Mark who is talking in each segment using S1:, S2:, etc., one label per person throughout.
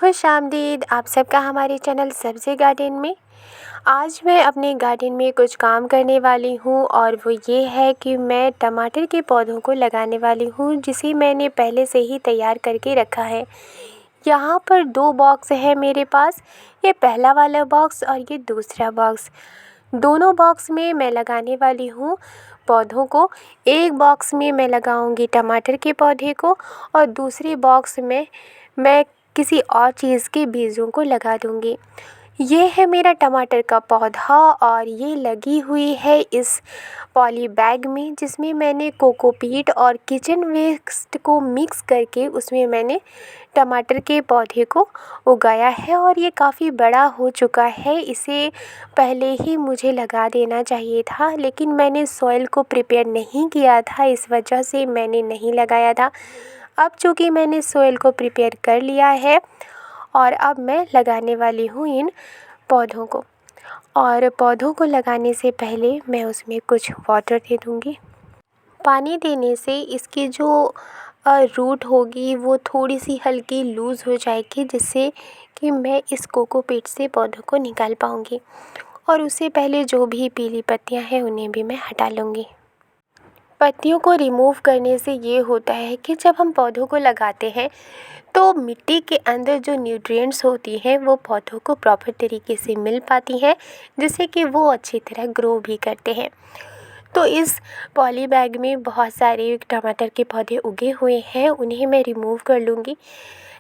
S1: खुश आमदीद आप सबका हमारे चैनल सब्ज़ी गार्डन में। आज मैं अपने गार्डन में कुछ काम करने वाली हूँ और वो ये है कि मैं टमाटर के पौधों को लगाने वाली हूँ, जिसे मैंने पहले से ही तैयार करके रखा है। यहाँ पर 2 बॉक्स है मेरे पास, ये पहला वाला बॉक्स और ये दूसरा बॉक्स। दोनों बॉक्स में मैं लगाने वाली हूँ पौधों को। एक बॉक्स में मैं लगाऊंगी टमाटर के पौधे को और दूसरे बॉक्स में मैं किसी और चीज़ के बीजों को लगा दूंगी। ये है मेरा टमाटर का पौधा और ये लगी हुई है इस पॉली बैग में, जिसमें मैंने कोकोपीट और किचन वेस्ट को मिक्स करके उसमें मैंने टमाटर के पौधे को उगाया है और ये काफ़ी बड़ा हो चुका है। इसे पहले ही मुझे लगा देना चाहिए था, लेकिन मैंने सॉइल को प्रिपेयर नहीं किया था, इस वजह से मैंने नहीं लगाया था। अब चूँकि मैंने सॉइल को प्रिपेयर कर लिया है और अब मैं लगाने वाली हूँ इन पौधों को। और पौधों को लगाने से पहले मैं उसमें कुछ वाटर दे दूँगी। पानी देने से इसकी जो रूट होगी वो थोड़ी सी हल्की लूज़ हो जाएगी, जिससे कि मैं इस कोकोपीट से पौधों को निकाल पाऊँगी। और उससे पहले जो भी पीली पत्तियाँ हैं उन्हें भी मैं हटा लूँगी। पत्तियों को रिमूव करने से ये होता है कि जब हम पौधों को लगाते हैं तो मिट्टी के अंदर जो न्यूट्रिएंट्स होती हैं वो पौधों को प्रॉपर तरीके से मिल पाती हैं, जिससे कि वो अच्छी तरह ग्रो भी करते हैं। तो इस पॉली बैग में बहुत सारे टमाटर के पौधे उगे हुए हैं, उन्हें मैं रिमूव कर लूँगी,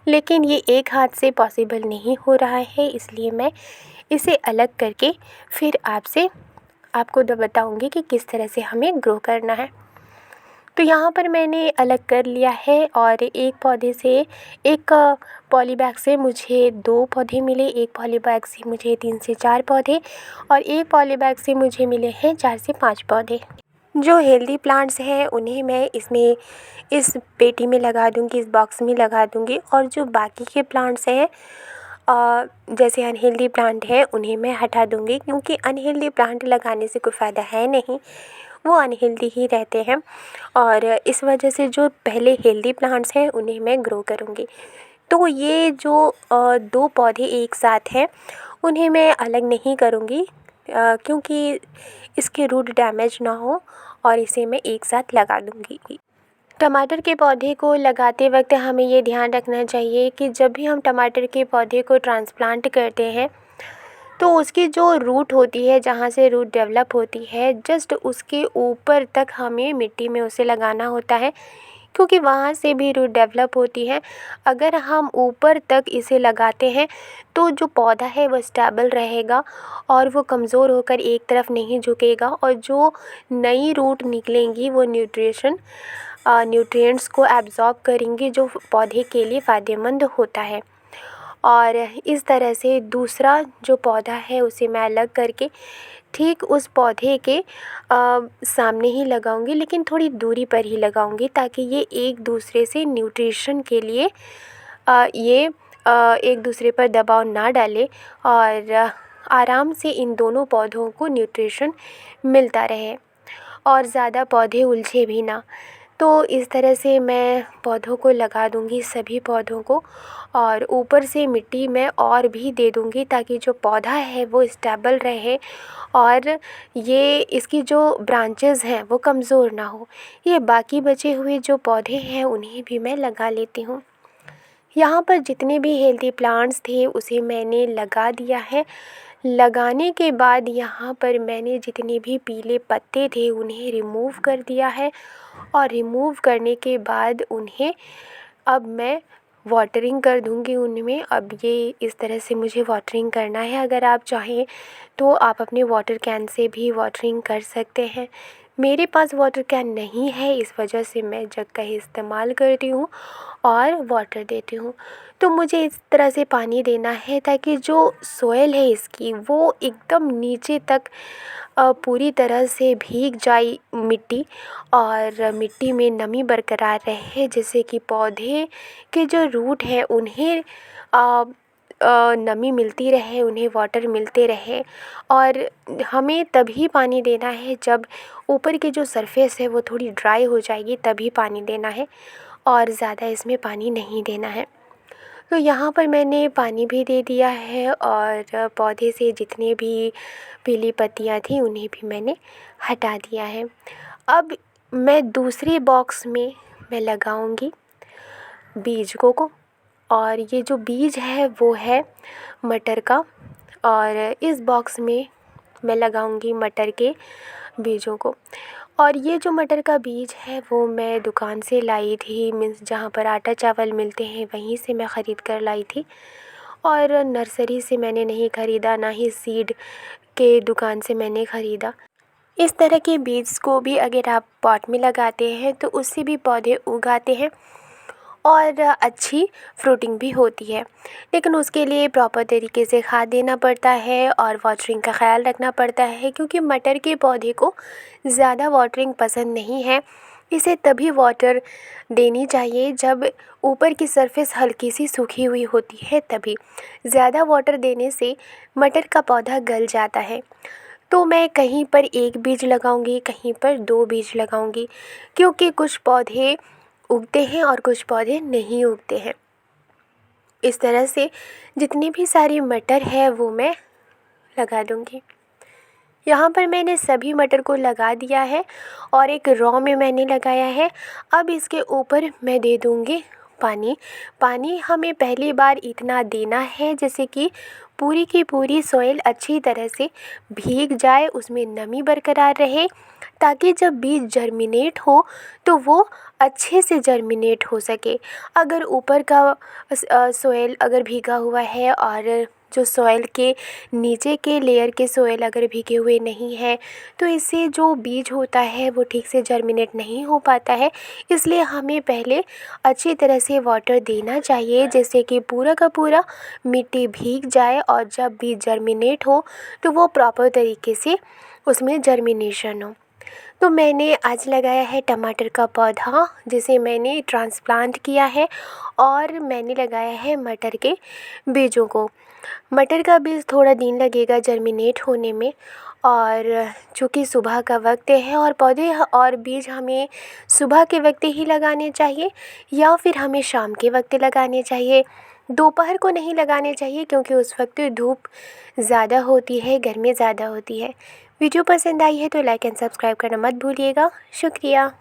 S1: लेकिन ये एक हाथ से पॉसिबल नहीं हो रहा है, इसलिए मैं इसे अलग करके फिर आपको बताऊँगी कि किस तरह से हमें ग्रो करना है। तो यहाँ पर मैंने अलग कर लिया है और एक पॉली बैग से मुझे 2 पौधे मिले, एक पॉली बैग से मुझे 3 से 4 पौधे और एक पॉली बैग से मुझे मिले हैं 4 से 5 पौधे। जो हेल्दी प्लांट्स हैं उन्हें मैं इस पेटी में लगा दूँगी, इस बॉक्स में लगा दूँगी, और जो बाकी के प्लांट्स हैं जैसे अनहेल्दी प्लांट है उन्हें मैं हटा दूँगी, क्योंकि अनहेल्दी प्लांट लगाने से कोई फ़ायदा है नहीं, वो अनहेल्दी ही रहते हैं। और इस वजह से जो पहले हेल्दी प्लांट्स हैं उन्हें मैं ग्रो करूँगी। तो ये जो 2 पौधे एक साथ हैं उन्हें मैं अलग नहीं करूँगी, क्योंकि इसके रूट डैमेज ना हो, और इसे मैं एक साथ लगा दूँगी। टमाटर के पौधे को लगाते वक्त हमें ये ध्यान रखना चाहिए कि जब भी हम टमाटर के पौधे को ट्रांसप्लांट करते हैं तो उसकी जो रूट होती है, जहाँ से रूट डेवलप होती है, जस्ट उसके ऊपर तक हमें मिट्टी में उसे लगाना होता है, क्योंकि वहाँ से भी रूट डेवलप होती है। अगर हम ऊपर तक इसे लगाते हैं तो जो पौधा है वो स्टेबल रहेगा और वो कमज़ोर होकर एक तरफ नहीं झुकेगा, और जो नई रूट निकलेंगी वो न्यूट्रिएंट्स को एब्ज़ॉर्ब करेंगी, जो पौधे के लिए फ़ायदेमंद होता है। और इस तरह से दूसरा जो पौधा है उसे मैं अलग करके ठीक उस पौधे के सामने ही लगाऊंगी, लेकिन थोड़ी दूरी पर ही लगाऊंगी, ताकि ये एक दूसरे से न्यूट्रिशन के लिए एक दूसरे पर दबाव ना डाले और आराम से इन दोनों पौधों को न्यूट्रिशन मिलता रहे और ज़्यादा पौधे उलझे भी ना। तो इस तरह से मैं पौधों को लगा दूंगी, सभी पौधों को, और ऊपर से मिट्टी मैं और भी दे दूंगी, ताकि जो पौधा है वो स्टेबल रहे और ये इसकी जो ब्रांचेस हैं वो कमज़ोर ना हो। ये बाकी बचे हुए जो पौधे हैं उन्हें भी मैं लगा लेती हूँ। यहाँ पर जितने भी हेल्दी प्लांट्स थे उसे मैंने लगा दिया है। लगाने के बाद यहाँ पर मैंने जितने भी पीले पत्ते थे उन्हें रिमूव कर दिया है, और रिमूव करने के बाद उन्हें अब मैं वाटरिंग कर दूँगी उनमें। अब ये इस तरह से मुझे वाटरिंग करना है। अगर आप चाहें तो आप अपने वाटर कैन से भी वाटरिंग कर सकते हैं। मेरे पास वाटर कैन नहीं है, इस वजह से मैं जग का ही इस्तेमाल करती हूँ और वाटर देती हूँ। तो मुझे इस तरह से पानी देना है ताकि जो सॉइल है इसकी वो एकदम नीचे तक पूरी तरह से भीग जाए मिट्टी, और मिट्टी में नमी बरकरार रहे, जिससे कि पौधे के जो रूट है उन्हें नमी मिलती रहे, उन्हें वाटर मिलते रहे। और हमें तभी पानी देना है जब ऊपर की जो सरफेस है वो थोड़ी ड्राई हो जाएगी, तभी पानी देना है, और ज़्यादा इसमें पानी नहीं देना है। तो यहाँ पर मैंने पानी भी दे दिया है और पौधे से जितने भी पीली पत्तियाँ थी उन्हें भी मैंने हटा दिया है। अब मैं दूसरे बॉक्स में मैं लगाऊंगी बीज को और ये जो बीज है वो है मटर का, और इस बॉक्स में मैं लगाऊंगी मटर के बीजों को। और ये जो मटर का बीज है वो मैं दुकान से लाई थी, मीन्स जहाँ पर आटा चावल मिलते हैं वहीं से मैं ख़रीद कर लाई थी, और नर्सरी से मैंने नहीं ख़रीदा, ना ही सीड के दुकान से मैंने ख़रीदा। इस तरह के बीज को भी अगर आप पॉट में लगाते हैं तो उससे भी पौधे उगाते हैं और अच्छी फ्रूटिंग भी होती है। लेकिन उसके लिए प्रॉपर तरीके से खाद देना पड़ता है और वाटरिंग का ख़्याल रखना पड़ता है, क्योंकि मटर के पौधे को ज़्यादा वाटरिंग पसंद नहीं है। इसे तभी वाटर देनी चाहिए जब ऊपर की सरफेस हल्की सी सूखी हुई होती है, तभी। ज़्यादा वाटर देने से मटर का पौधा गल जाता है। तो मैं कहीं पर एक बीज लगाऊंगी, कहीं पर 2 बीज लगाऊंगी, क्योंकि कुछ पौधे उगते हैं और कुछ पौधे नहीं उगते हैं। इस तरह से जितनी भी सारी मटर है वो मैं लगा दूंगी। यहाँ पर मैंने सभी मटर को लगा दिया है और एक रॉ में मैंने लगाया है। अब इसके ऊपर मैं दे दूँगी पानी। पानी हमें पहली बार इतना देना है जैसे कि पूरी की पूरी सॉइल अच्छी तरह से भीग जाए, उसमें नमी बरकरार रहे, ताकि जब बीज जर्मिनेट हो तो वो अच्छे से जर्मिनेट हो सके। अगर ऊपर का सॉइल अगर भीगा हुआ है और जो सॉइल के नीचे के लेयर के सॉइल अगर भीगे हुए नहीं हैं तो इससे जो बीज होता है वो ठीक से जर्मिनेट नहीं हो पाता है। इसलिए हमें पहले अच्छी तरह से वाटर देना चाहिए, जैसे कि पूरा का पूरा मिट्टी भीग जाए, और जब बीज जर्मिनेट हो तो वो प्रॉपर तरीके से उसमें जर्मिनेशन हो। तो मैंने आज लगाया है टमाटर का पौधा, जिसे मैंने ट्रांसप्लांट किया है, और मैंने लगाया है मटर के बीजों को। मटर का बीज थोड़ा दिन लगेगा जर्मिनेट होने में, और चूँकि सुबह का वक्त है और पौधे और बीज हमें सुबह के वक्त ही लगाने चाहिए या फिर हमें शाम के वक्त लगाने चाहिए। दोपहर को नहीं लगाने चाहिए, क्योंकि उस वक्त धूप ज़्यादा होती है, गर्मी ज़्यादा होती है। वीडियो पसंद आई है तो लाइक एंड सब्सक्राइब करना मत भूलिएगा। शुक्रिया।